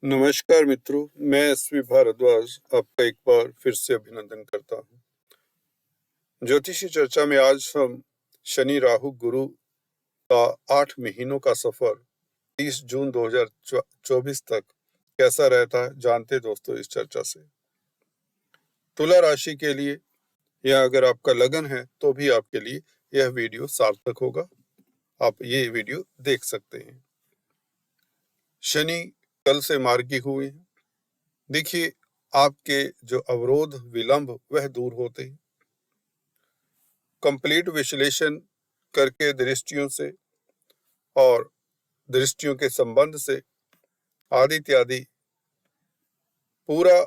नमस्कार मित्रों, मैं एसवी भारद्वाज आपका एक बार फिर से अभिनंदन करता हूँ। ज्योतिषी चर्चा में आज हम शनि राहु गुरु का 8 महीनों का सफर 30 जून 2024 तक कैसा रहता है जानते दोस्तों इस चर्चा से। तुला राशि के लिए या अगर आपका लगन है तो भी आपके लिए यह वीडियो सार्थक होगा। आप ये वीडियो देख सकते हैं। शनि कल से मार्गी हुए हैं। देखिए, आपके जो अवरोध विलंब वह दूर होते हैं। कंप्लीट विश्लेषण करके दृष्टियों से और दृष्टियों के संबंध से आदि इत्यादि पूरा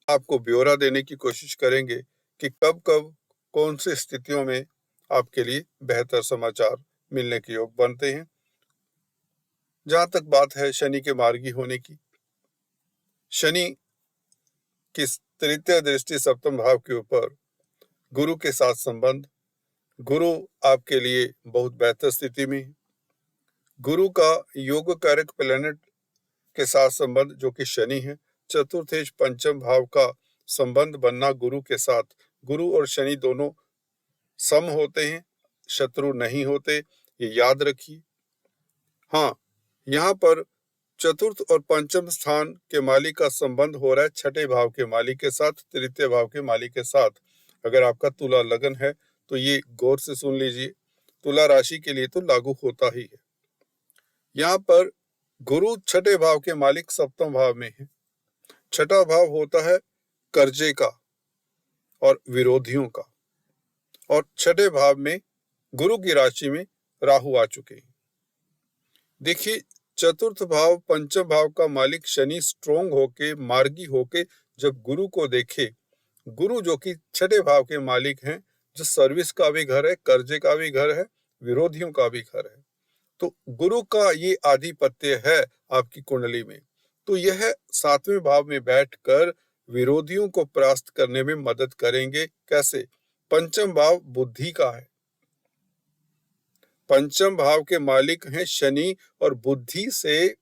आपको ब्यौरा देने की कोशिश करेंगे कि कब कब कौन सी स्थितियों में आपके लिए बेहतर समाचार मिलने के योग बनते हैं। जहां तक बात है शनि के मार्गी होने की, शनि की तृतीय दृष्टि सप्तम भाव के ऊपर गुरु के साथ संबंध, गुरु आपके लिए बहुत बेहतर स्थिति में है। गुरु का योग कारक प्लैनेट के साथ संबंध जो कि शनि है, चतुर्थ पंचम भाव का संबंध बनना गुरु के साथ, गुरु और शनि दोनों सम होते हैं, शत्रु नहीं होते, ये याद रखिए। हाँ, यहाँ पर चतुर्थ और पंचम स्थान के मालिक का संबंध हो रहा है छठे भाव के मालिक के साथ, तृतीय भाव के मालिक के साथ। अगर आपका तुला लगन है तो ये गौर से सुन लीजिए, तुला राशि के लिए तो लागू होता ही है। यहाँ पर गुरु छठे भाव के मालिक सप्तम भाव में है। छठा भाव होता है कर्जे का और विरोधियों का, और छठे भाव में गुरु की राशि में राहु आ चुके हैं। देखिए, चतुर्थ भाव पंचम भाव का मालिक शनि स्ट्रोंग होके मार्गी होके जब गुरु को देखे, गुरु जो कि छठे भाव के मालिक हैं, जो सर्विस का भी घर है, कर्जे का भी घर है, विरोधियों का भी घर है, तो गुरु का ये आधिपत्य है आपकी कुंडली में, तो यह सातवें भाव में बैठकर विरोधियों को परास्त करने में मदद करेंगे। कैसे? पंचम भाव बुद्धि का है, पंचम भाव के मालिक हैं शनि, और बुद्धि से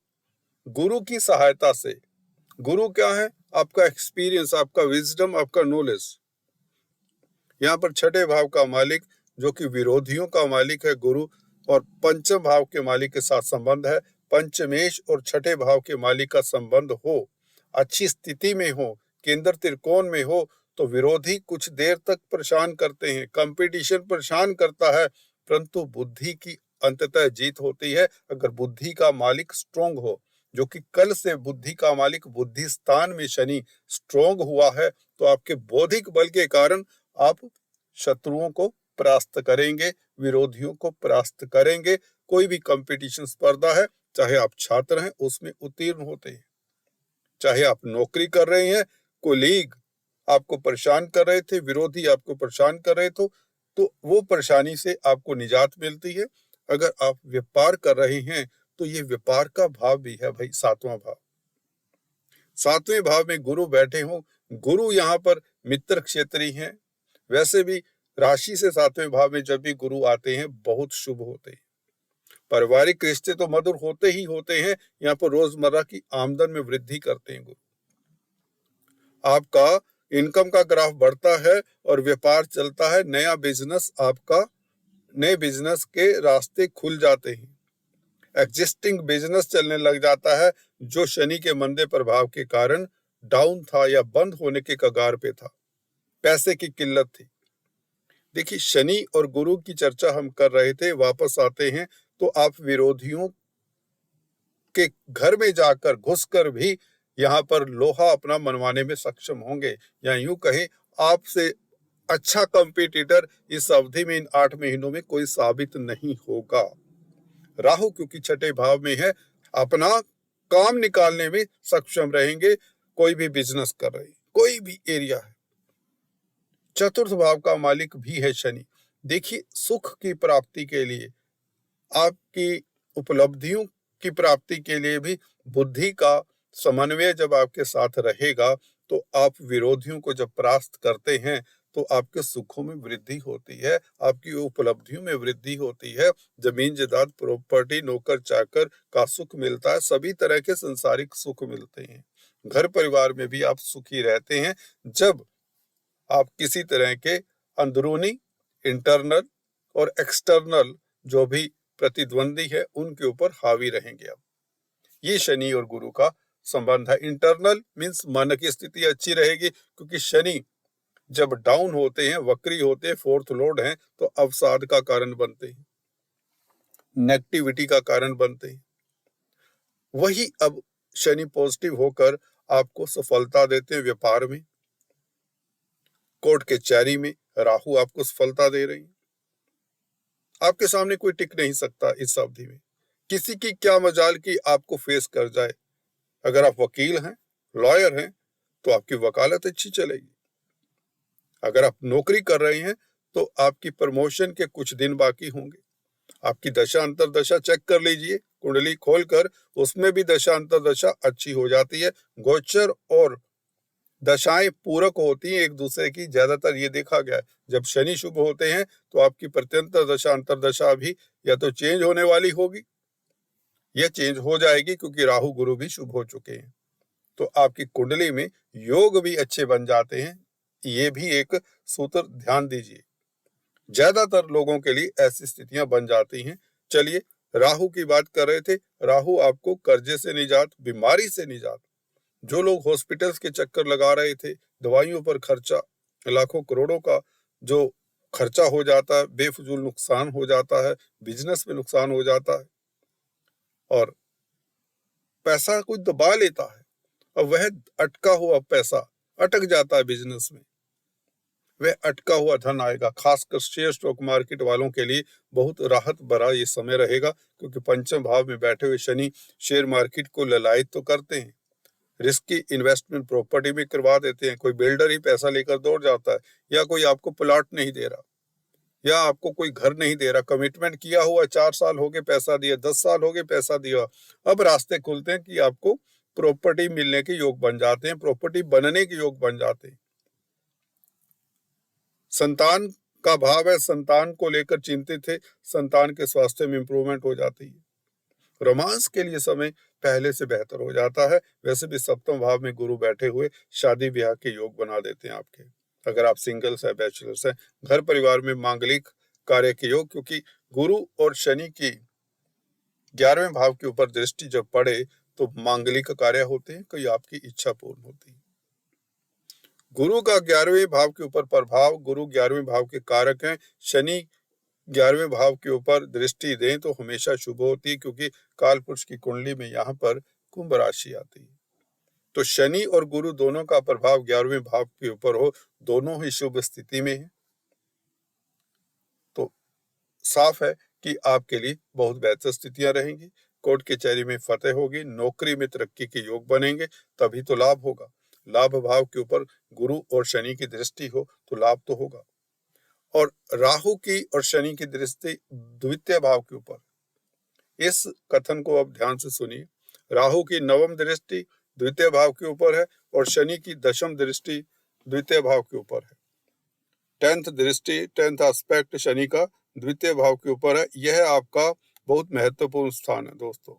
गुरु की सहायता से, गुरु क्या है? आपका एक्सपीरियंस, आपका विजडम, आपका नॉलेज। यहाँ पर छठे भाव का मालिक जो कि विरोधियों का मालिक है गुरु, और पंचम भाव के मालिक के साथ संबंध है। पंचमेश और छठे भाव के मालिक का संबंध हो, अच्छी स्थिति में हो, केंद्र त्रिकोण में हो, तो विरोधी कुछ देर तक परेशान करते हैं, कंपटीशन परेशान करता है, परंतु बुद्धि की अंततः जीत होती है अगर बुद्धि का मालिक स्ट्रोंग हो। जो कि कल से बुद्धि का मालिक बुद्धि स्थान में शनि स्ट्रोंग हुआ है, तो आपके बौद्धिक बल के कारण आप शत्रुओं को परास्त करेंगे, विरोधियों को परास्त करेंगे। कोई भी कंपटीशन स्पर्धा है, चाहे आप छात्र हैं उसमें उत्तीर्ण होते हैं, चाहे आप नौकरी कर रहे हैं, कोलीग आपको परेशान कर रहे थे, विरोधी आपको परेशान कर रहे थे, तो वो परेशानी से आपको निजात मिलती है। अगर आप व्यापार कर रहे हैं तो ये व्यापार का भाव भी है भाई, सातवां भाव। सातवें भाव में गुरु बैठे हों, गुरु यहाँ पर मित्र क्षेत्री हैं। वैसे भी राशि से सातवें भाव में जब भी गुरु आते हैं बहुत शुभ होते हैं। पारिवारिक रिश्ते तो मधुर होते ही होते हैं, यहाँ पर रोजमर्रा की आमदन में वृद्धि करते हैं गुरु। आपका इनकम का ग्राफ बढ़ता है और व्यापार चलता है, नया बिजनेस, आपका नए बिजनेस के रास्ते खुल जाते हैं, एग्जिस्टिंग बिजनेस चलने लग जाता है जो शनि के मंदे प्रभाव के कारण डाउन था या बंद होने के कगार पे था, पैसे की किल्लत थी। देखिए, शनि और गुरु की चर्चा हम कर रहे थे, वापस आते हैं तो आप विरोधियों के घर में जाकर घुसकर भी यहाँ पर लोहा अपना मनवाने में सक्षम होंगे, या यूं कहें आपसे अच्छा कंपटीटर इस अवधि में, इन 8 महीनों में कोई साबित नहीं होगा। राहु क्योंकि छठे भाव में है, अपना काम निकालने में सक्षम रहेंगे। कोई भी बिजनेस कर रहे, कोई भी एरिया है, चतुर्थ भाव का मालिक भी है शनि। देखिए, सुख की प्राप्ति के लिए, आपकी उपलब्धियों की प्राप्ति के लिए भी बुद्धि का समन्वय जब आपके साथ रहेगा, तो आप विरोधियों को जब परास्त करते हैं तो आपके सुखों में वृद्धि होती है, आपकी उपलब्धियों में वृद्धि होती है, जमीन जायदाद, प्रॉपर्टी, नौकर चाकर का सुख मिलता है, सभी तरह के संसारिक सुख मिलते हैं। घर परिवार में भी आप सुखी रहते हैं जब आप किसी तरह के अंदरूनी, इंटरनल और एक्सटर्नल जो भी प्रतिद्वंदी है उनके ऊपर हावी रहेंगे। आप ये शनि और गुरु का संबंध है। इंटरनल मीन्स मन की स्थिति अच्छी रहेगी, क्योंकि शनि जब डाउन होते हैं, वक्री होते हैं, फोर्थ लॉर्ड हैं, तो अवसाद का कारण बनते हैं, नेगेटिविटी का कारण बनते हैं। वही अब शनि पॉजिटिव होकर आपको सफलता देते हैं व्यापार में, कोर्ट कचहरी में राहु आपको सफलता दे रही है। आपके सामने कोई टिक नहीं सकता इस अवधि में। किसी की क्या मजाल की आपको फेस कर जाए। अगर आप वकील हैं, लॉयर हैं, तो आपकी वकालत अच्छी चलेगी। अगर आप नौकरी कर रहे हैं तो आपकी प्रमोशन के कुछ दिन बाकी होंगे। आपकी दशा अंतरदशा चेक कर लीजिए, कुंडली खोलकर, उसमें भी दशा अंतरदशा अच्छी हो जाती है। गोचर और दशाएं पूरक होती हैं एक दूसरे की, ज्यादातर ये देखा गया है। जब शनि शुभ होते हैं तो आपकी प्रत्यंतर दशा अंतरदशा भी या तो चेंज होने वाली होगी या चेंज हो जाएगी, क्योंकि राहु गुरु भी शुभ हो चुके हैं। तो आपकी कुंडली में योग भी अच्छे बन जाते हैं। ये भी एक सूत्र ध्यान दीजिए। ज्यादातर लोगों के लिए ऐसी स्थितियां बन जाती हैं। चलिए, राहु की बात कर रहे थे। राहु आपको कर्जे से निजात, बीमारी से निजात, जो लोग हॉस्पिटल्स के चक्कर लगा रहे थे, दवाइयों पर खर्चा, लाखों करोड़ों का जो खर्चा हो जाता है, बेफजूल नुकसान हो जाता है, बिजनेस में नुकसान हो जाता है और पैसा कोई दबा लेता है, और वह अटका हुआ पैसा अटक जाता है बिजनेस में, वह अटका हुआ धन आएगा। खासकर शेयर स्टॉक मार्केट वालों के लिए बहुत राहत भरा ये समय रहेगा, क्योंकि पंचम भाव में बैठे हुए शनि शेयर मार्केट को ललायत तो करते हैं, रिस्की इन्वेस्टमेंट प्रॉपर्टी में करवा देते हैं। कोई बिल्डर ही पैसा लेकर दौड़ जाता है, या कोई आपको प्लॉट नहीं दे रहा, या आपको कोई घर नहीं दे रहा। कमिटमेंट किया हुआ, 4 साल हो गए पैसा दिया, 10 साल हो गए पैसा दिया, अब रास्ते खुलते हैं कि आपको प्रॉपर्टी मिलने के योग बन जाते हैं, प्रॉपर्टी बनने के योग बन जाते हैं। संतान का भाव है, संतान को लेकर चिंतित है, संतान के स्वास्थ्य में इंप्रूवमेंट हो जाती है। रोमांस के लिए समय पहले से बेहतर हो जाता है। वैसे भी सप्तम भाव में गुरु बैठे हुए शादी ब्याह के योग बना देते हैं आपके, अगर आप सिंगल्स है, बैचलर्स है। घर परिवार में मांगलिक कार्य के योग, क्योंकि गुरु और शनि की 11वें भाव के ऊपर दृष्टि जब पड़े तो मांगलिक कार्य होते हैं, कोई आपकी इच्छा पूर्ण होती है। गुरु का 11वें भाव के ऊपर प्रभाव, गुरु 11वें भाव के कारक हैं। शनि 11वें भाव के ऊपर दृष्टि दें तो हमेशा शुभ होती है, क्योंकि काल पुरुष की कुंडली में यहाँ पर कुंभ राशि आती है। तो शनि और गुरु दोनों का प्रभाव 11वें भाव के ऊपर हो, दोनों ही शुभ स्थिति में है, तो साफ है कि आपके लिए बहुत बेहतर स्थितियां रहेंगी। कोर्ट कचहरी में फतेह होगी, नौकरी में तरक्की के योग बनेंगे, तभी तो लाभ होगा। लाभ भाव के ऊपर गुरु और शनि की दृष्टि हो तो लाभ तो होगा। और राहु की और शनि की दृष्टि द्वितीय भाव के ऊपर, इस कथन को अब ध्यान से सुनिए। राहु की 9वीं दृष्टि द्वितीय भाव के ऊपर है और शनि की 10वीं दृष्टि द्वितीय भाव के ऊपर है। 10th दृष्टि, 10th एस्पेक्ट शनि का द्वितीय भाव के ऊपर है। यह आपका बहुत महत्वपूर्ण स्थान है दोस्तों।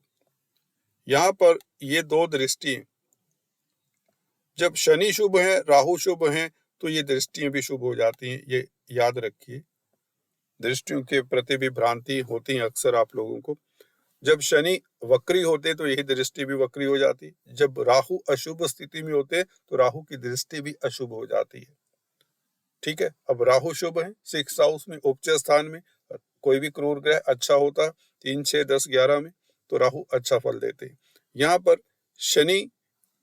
यहाँ पर ये दो दृष्टि, जब शनि शुभ है, राहु शुभ है, तो ये दृष्टियां भी शुभ हो जाती हैं। ये याद रखिए, दृष्टियों के प्रति भी भ्रांति होती है अक्सर आप लोगों को। जब शनि वक्री होते तो यही दृष्टि भी वक्री हो जाती है। जब राहु अशुभ स्थिति में होते तो राहु की दृष्टि भी अशुभ हो जाती है। ठीक है, अब राहु शुभ है 6th हाउस में, उपचय स्थान में। कोई भी क्रूर ग्रह अच्छा होता है 3, 6, 10, 11 में, तो राहु अच्छा फल देते हैं। यहाँ पर शनि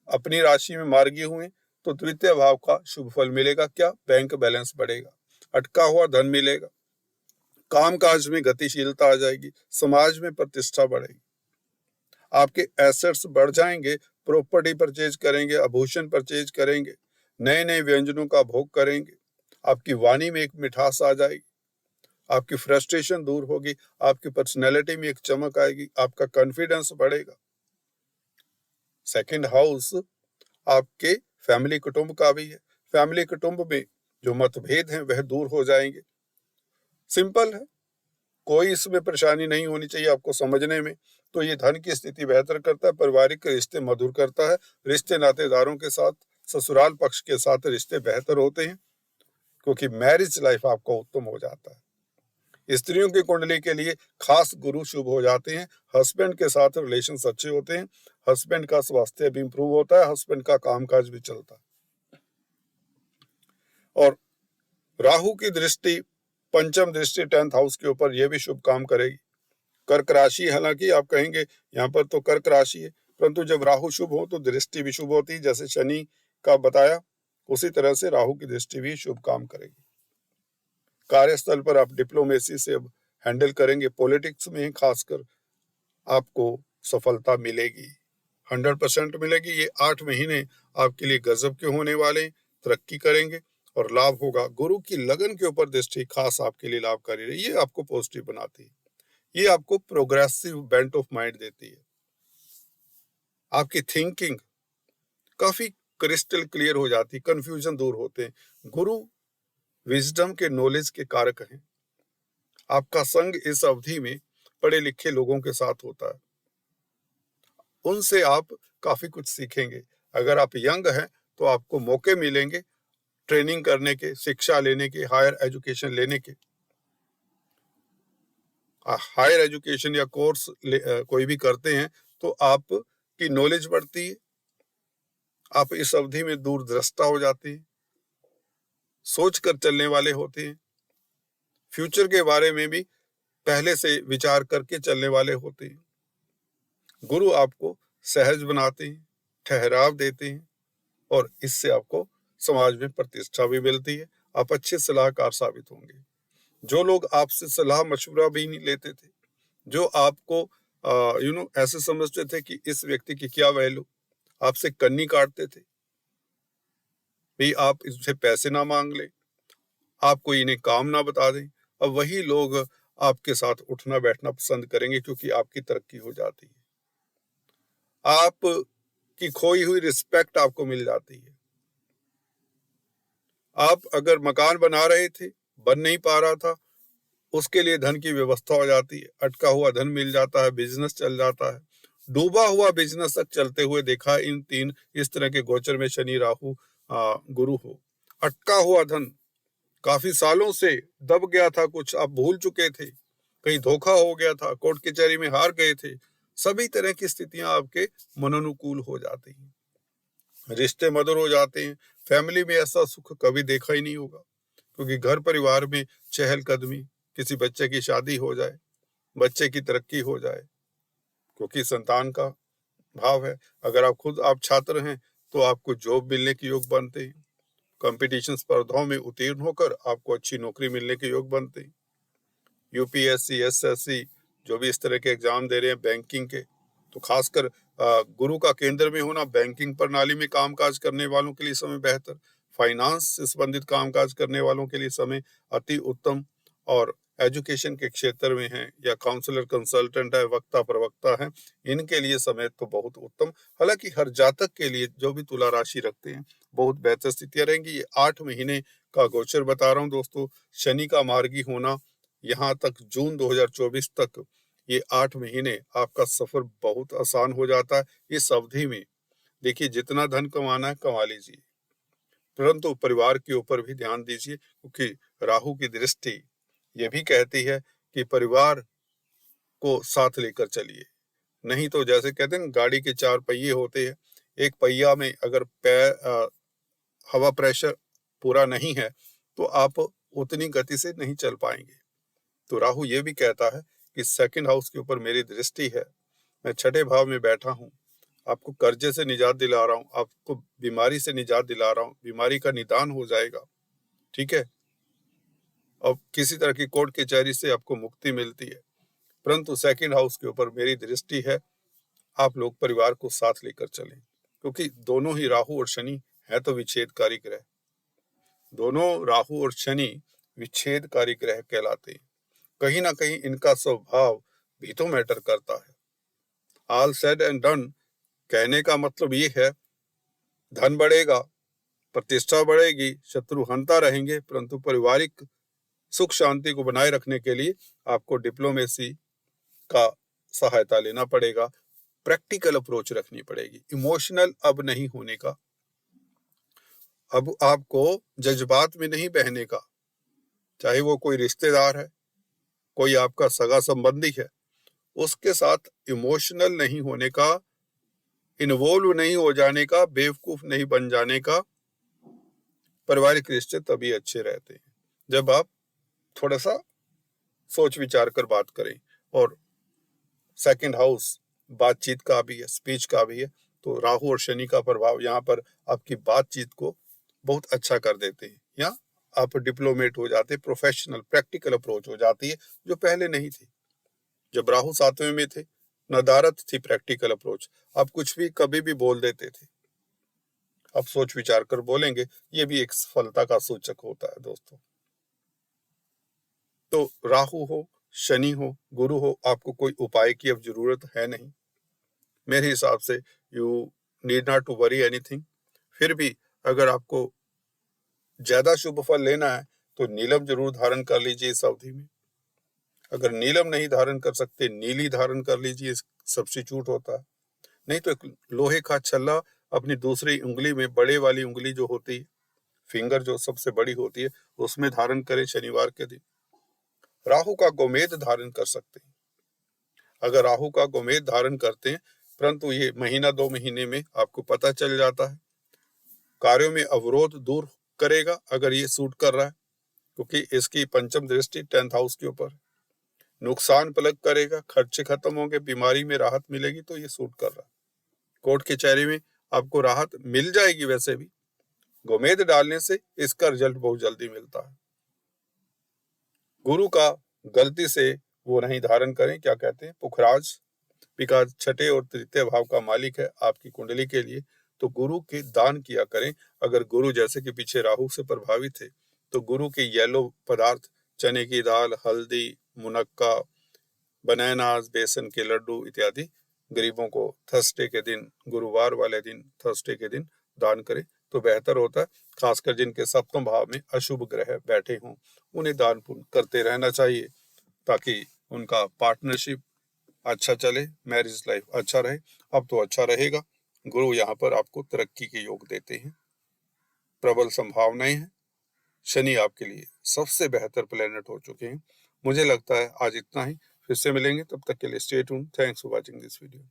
अपनी राशि में मार्गी हुए तो द्वितीय भाव का शुभ फल मिलेगा। क्या? बैंक बैलेंस बढ़ेगा, अटका हुआ धन मिलेगा, कामकाज में गतिशीलता आ जाएगी, समाज में प्रतिष्ठा बढ़ेगी, आपके एसेट्स बढ़ जाएंगे, प्रॉपर्टी परचेज करेंगे, आभूषण परचेज करेंगे, नए नए व्यंजनों का भोग करेंगे, आपकी वाणी में एक मिठास आ जाएगी, आपकी फ्रस्ट्रेशन दूर होगी, आपकी पर्सनैलिटी में एक चमक आएगी, आपका कॉन्फिडेंस बढ़ेगा। सेकंड हाउस आपके फैमिली कुटुंब का भी है। फैमिली कुटुंब में जो मतभेद हैं वह दूर हो जाएंगे। सिंपल है, कोई इसमें परेशानी नहीं होनी चाहिए आपको समझने में। तो ये धन की स्थिति बेहतर करता है, पारिवारिक रिश्ते मधुर करता है, रिश्ते नातेदारों के साथ, ससुराल पक्ष के साथ रिश्ते बेहतर होते हैं, क्योंकि मैरिज लाइफ आपका उत्तम हो जाता है। स्त्रियों की कुंडली के लिए खास गुरु शुभ हो जाते हैं। हस्बैंड के साथ रिलेशन अच्छे होते हैं, हस्बैंड का स्वास्थ्य भी इंप्रूव होता है, हस्बैंड का कामकाज भी चलता है। और राहु की दृष्टि, पंचम दृष्टि 10th हाउस के ऊपर, यह भी शुभ काम करेगी। कर्क राशि, हालांकि आप कहेंगे यहाँ पर तो कर्क राशि है, परंतु जब राहु शुभ हो तो दृष्टि भी शुभ होती है। जैसे शनि का बताया उसी तरह से राहु की दृष्टि भी शुभ काम करेगी। कार्यस्थल पर आप डिप्लोमेसी से अब हैंडल करेंगे, पॉलिटिक्स में खासकर आपको सफलता मिलेगी, 100% मिलेगी। ये 8 महीने आपके लिए गजब के होने वाले, तरक्की करेंगे और लाभ होगा। गुरु की लगन के ऊपर दृष्टि खास आपके लिए लाभकारी रही, ये आपको पॉजिटिव बनाती है, ये आपको प्रोग्रेसिव बेंट ऑफ माइंड देती है, आपकी थिंकिंग काफी क्रिस्टल क्लियर हो जाती है, कंफ्यूजन दूर होते हैं। गुरु विजडम के, नॉलेज के कारक हैं। आपका संग इस अवधि में पढ़े लिखे लोगों के साथ होता है, उनसे आप काफी कुछ सीखेंगे। अगर आप यंग हैं तो आपको मौके मिलेंगे ट्रेनिंग करने के, शिक्षा लेने के, हायर एजुकेशन लेने के। हायर एजुकेशन या कोर्स कोई भी करते हैं तो आपकी नॉलेज बढ़ती है, आप इस अवधि में दूरदृष्टा हो जाते हैं, सोच कर चलने वाले होते हैं, फ्यूचर के बारे में भी पहले से विचार करके चलने वाले होते हैं। गुरु आपको सहज बनाते हैं, ठहराव देते हैं और इससे आपको समाज में प्रतिष्ठा भी मिलती है, आप अच्छे सलाहकार साबित होंगे। जो लोग आपसे सलाह मशवरा भी नहीं लेते थे, जो आपको ऐसे समझते थे कि इस व्यक्ति की क्या वैल्यू, आपसे कन्नी काटते थे भाई, आप इससे पैसे ना मांग ले, आपको इन्हें काम ना बता दें, अब वही लोग आपके साथ उठना बैठना पसंद करेंगे, क्योंकि आपकी तरक्की हो जाती है, आपकी खोई हुई रिस्पेक्ट आपको मिल जाती है। आप अगर मकान बना रहे थे, बन नहीं पा रहा था, उसके लिए धन की व्यवस्था हो जाती है, अटका हुआ धन मिल जाता है, बिजनेस चल जाता है, डूबा हुआ बिजनेस तक चलते हुए देखा इन 3 इस तरह के गोचर में शनि राहु गुरु हो। अटका हुआ धन काफी सालों से दब गया था, कुछ आप भूल चुके थे, कहीं धोखा हो गया था, कोर्ट कचहरी में हार गए थे, सभी तरह की स्थितियां आपके मनोनुकूल हो जाती हैं, रिश्ते मधुर हो जाते हैं। फैमिली में ऐसा सुख कभी देखा ही नहीं होगा, क्योंकि घर परिवार में चहलकदमी, किसी बच्चे की शादी हो जाए, बच्चे की तरक्की हो जाए, क्योंकि संतान का भाव है। अगर आप छात्र हैं तो आपको जॉब मिलने के योग बनते हैं, कंपटीशन स्पर्धाओं में उत्तीर्ण होकर आपको अच्छी नौकरी मिलने के योग बनते हैं। यूपीएससी, एसएससी, जो भी इस तरह के एग्जाम दे रहे हैं बैंकिंग के, तो खासकर गुरु का केंद्र में होना, बैंकिंग प्रणाली में कामकाज करने वालों के लिए समय बेहतर, फाइनेंस से संबंधित कामकाज करने वालों के लिए समय अति उत्तम, और एजुकेशन के क्षेत्र में है या काउंसलर कंसल्टेंट है, वक्ता प्रवक्ता है, इनके लिए समय तो बहुत उत्तम। हालांकि हर जातक के लिए जो भी तुला राशि रखते हैं बहुत बेहतर स्थितियां रहेंगी। ये 8 महीने का गोचर बता रहा हूँ दोस्तों, शनि का मार्गी होना यहाँ तक जून 2024 तक, ये 8 महीने आपका सफर बहुत आसान हो जाता है। इस अवधि में देखिए जितना धन कमाना है कमा लीजिए, परंतु परिवार के ऊपर भी ध्यान दीजिए, क्योंकि राहु की दृष्टि ये भी कहती है कि परिवार को साथ लेकर चलिए, नहीं तो जैसे कहते हैं गाड़ी के 4 पहिए होते हैं, एक पहिया में अगर हवा प्रेशर पूरा नहीं है तो आप उतनी गति से नहीं चल पाएंगे। तो राहु ये भी कहता है कि 2nd हाउस के ऊपर मेरी दृष्टि है, मैं 6ठे भाव में बैठा हूँ, आपको कर्जे से निजात दिला रहा हूँ, आपको बीमारी से निजात दिला रहा हूँ, बीमारी का निदान हो जाएगा, ठीक है, अब किसी तरह की कोर्ट कचहरी से आपको मुक्ति मिलती है। परंतु 2nd हाउस के ऊपर मेरी दृष्टि है, आप लोग परिवार को साथ लेकर चलें, क्योंकि दोनों ही राहु और शनि है तो विच्छेदकारी ग्रह, दोनों राहु और शनि विच्छेदकारी ग्रह कहलाते हैं। कहीं ना कहीं इनका स्वभाव भी तो मैटर करता है। ऑल सेड एंड डन कहने का मतलब ये है, धन बढ़ेगा, प्रतिष्ठा बढ़ेगी, शत्रु हंता रहेंगे, परंतु पारिवारिक सुख शांति को बनाए रखने के लिए आपको डिप्लोमेसी का सहायता लेना पड़ेगा, प्रैक्टिकल अप्रोच रखनी पड़ेगी, इमोशनल अब नहीं होने का, अब आपको जज्बात में नहीं बहने का। चाहे वो कोई रिश्तेदार है, कोई आपका सगा संबंधी है, उसके साथ इमोशनल नहीं होने का, इन्वॉल्व नहीं हो जाने का, बेवकूफ नहीं बन जाने का। पारिवारिक रिश्ते तभी अच्छे रहते हैं जब आप थोड़ा सा सोच विचार कर बात करें। और सेकंड हाउस बातचीत का भी है, स्पीच का भी है, तो राहु और शनि का प्रभाव यहाँ पर आपकी बातचीत को बहुत अच्छा कर देते हैं, या आप डिप्लोमेट हो जाते, प्रोफेशनल प्रैक्टिकल अप्रोच हो जाती है, जो पहले नहीं थी। जब राहु 7वें में थे, नदारत थी प्रैक्टिकल अप्रोच, आप कुछ भी कभी भी बोल देते थे। अब सोच विचार कर बोलेंगे, ये भी एक सफलता का सूचक होता है दोस्तों। तो राहु हो, शनि हो, गुरु हो, आपको कोई उपाय की अब जरूरत है नहीं। मेरे हिसाब से you need not to worry anything. फिर भी अगर आपको ज्यादा शुभ फल लेना है तो नीलम जरूर धारण कर लीजिए इस अवधि में। अगर नीलम नहीं धारण कर सकते, नीली धारण कर लीजिए, सब्स्टिट्यूट होता है। नहीं तो एक लोहे का छल्ला अपनी दूसरी उंगली में, बड़े वाली उंगली जो होती है, फिंगर जो सबसे बड़ी होती है, उसमें धारण करें शनिवार के दिन। राहु का गोमेद धारण कर सकते हैं। अगर राहु का गोमेद धारण करते हैं, परंतु ये महीना 2 महीने में आपको पता चल जाता है, कार्यों में अवरोध दूर करेगा अगर ये सूट कर रहा है, क्योंकि इसकी पंचम दृष्टि 10th हाउस के ऊपर। नुकसान पलक करेगा, खर्चे खत्म होंगे, बीमारी में राहत मिलेगी, तो ये सूट कर रहा है। कोर्ट कचहरी में आपको राहत मिल जाएगी। वैसे भी गोमेद डालने से इसका रिजल्ट बहुत जल्दी मिलता है। गुरु का गलती से वो नहीं धारण करें, क्या कहते हैं, पुखराज, बिकॉज छठे और तृतीय भाव का मालिक है आपकी कुंडली के लिए, तो गुरु के दान किया करें। अगर गुरु जैसे कि पीछे राहु से प्रभावित है, तो गुरु के येलो पदार्थ, चने की दाल, हल्दी, मुनक्का, बनानास, बेसन के लड्डू इत्यादि गरीबों को थर्सडे के दिन, गुरुवार वाले दिन, थर्सडे के दिन दान करें तो बेहतर होता है। खासकर जिनके सप्तम भाव में अशुभ ग्रह बैठे हों, उन्हें दान पुण्य करते रहना चाहिए, ताकि उनका पार्टनरशिप अच्छा चले, मैरिज लाइफ अच्छा रहे। अब तो अच्छा रहेगा। गुरु यहाँ पर आपको तरक्की के योग देते हैं, प्रबल संभावनाएं हैं। शनि आपके लिए सबसे बेहतर प्लेनेट हो चुके हैं। मुझे लगता है आज इतना ही, फिर से मिलेंगे, तब तक के लिए stay tuned. Thanks for watching this video.